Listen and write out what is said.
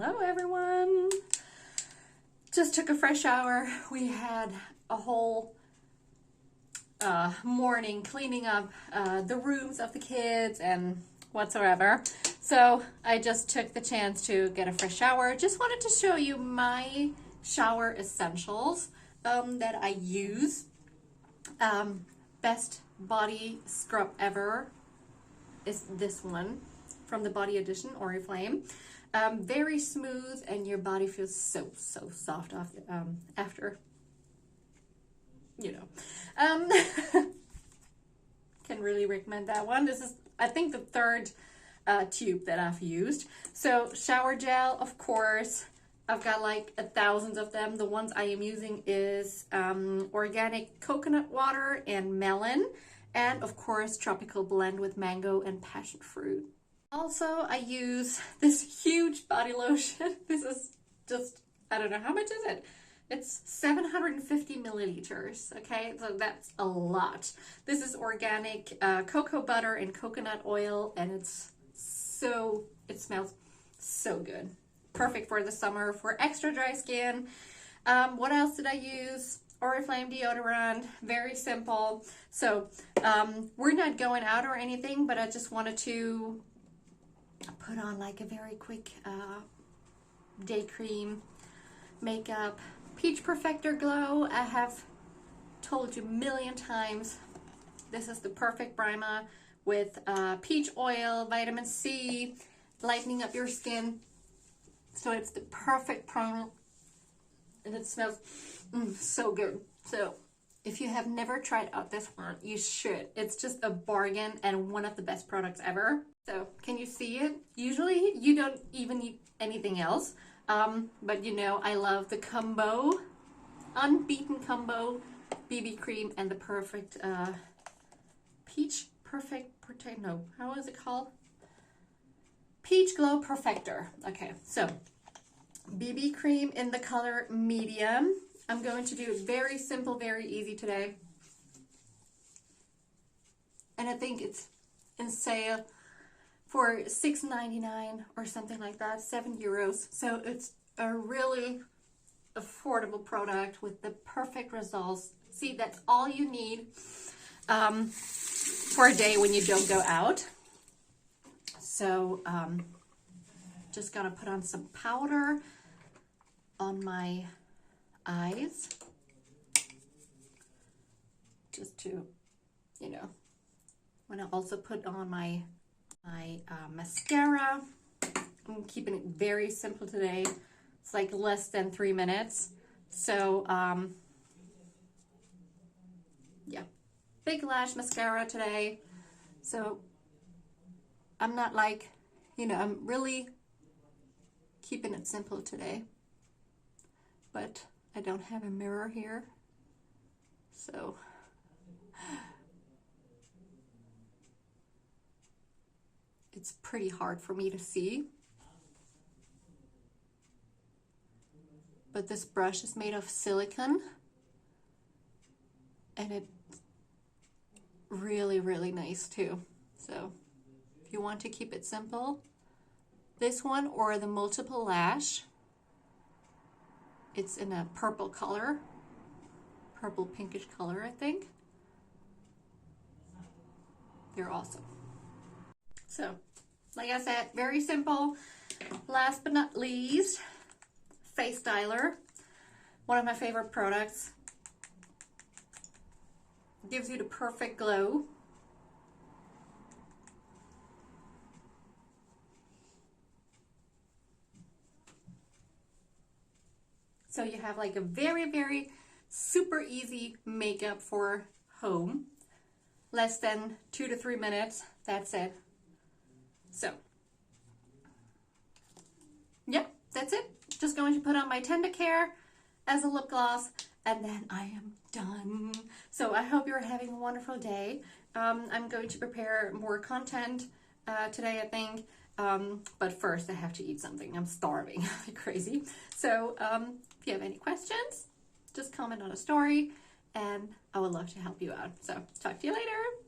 Hello everyone. Just took a fresh shower. We had a whole morning cleaning up the rooms of the kids and whatsoever. So I just took the chance to get a fresh shower. Just wanted to show you my shower essentials that I use. Best body scrub ever is this one from the Body Edition Oriflame. Very smooth, and your body feels so soft after, you know. Can really recommend that one. This is, I think, the third tube that I've used. So shower gel, of course, I've got like 1,000 of them. The ones I am using is organic coconut water and melon, and of course tropical blend with mango and passion fruit. Also, I use this huge body lotion. This is just, I don't know, how much is it? It's 750 milliliters, okay? So that's a lot. This is organic cocoa butter and coconut oil, and it smells so good. Perfect for the summer, for extra dry skin. What else did I use? Oriflame deodorant, very simple. So we're not going out or anything, but I just wanted to put on like a very quick day cream, makeup. Peach Perfector Glow, I have told you a million times, this is the perfect primer with peach oil, vitamin C, lightening up your skin. So it's the perfect primer, and it smells so good. So if you have never tried out this one, you should. It's just a bargain and one of the best products ever. So can you see it? Usually you don't even need anything else. But you know, I love the combo, unbeaten combo BB cream and the perfect Peach Glow Perfector. Okay, so BB cream in the color medium. I'm going to do it very simple, very easy today. And I think it's in sale for $6.99 or something like that, €7. So it's a really affordable product with the perfect results. See, that's all you need for a day when you don't go out. So just gonna put on some powder on my eyes, just to, you know, I'm gonna also put on my mascara. I'm keeping it very simple today. It's like less than 3 minutes. So yeah, big lash mascara today. So I'm not like, you know, I'm really keeping it simple today, but I don't have a mirror here, so it's pretty hard for me to see. But this brush is made of silicone, and it's really nice too. So if you want to keep it simple, this one or the multiple lash, it's in a purple color, purple pinkish color, I think. They're awesome. So, like I said, very simple. Last but not least, Face Styler. One of my favorite products. Gives you the perfect glow. So you have like a very super easy makeup for home. Less than 2 to 3 minutes. That's it. So, yeah, that's it. Just going to put on my Tender Care as a lip gloss, and then I am done. So I hope you're having a wonderful day. I'm going to prepare more content today, I think. But first I have to eat something. I'm starving like crazy. So if you have any questions, just comment on a story, and I would love to help you out. So talk to you later.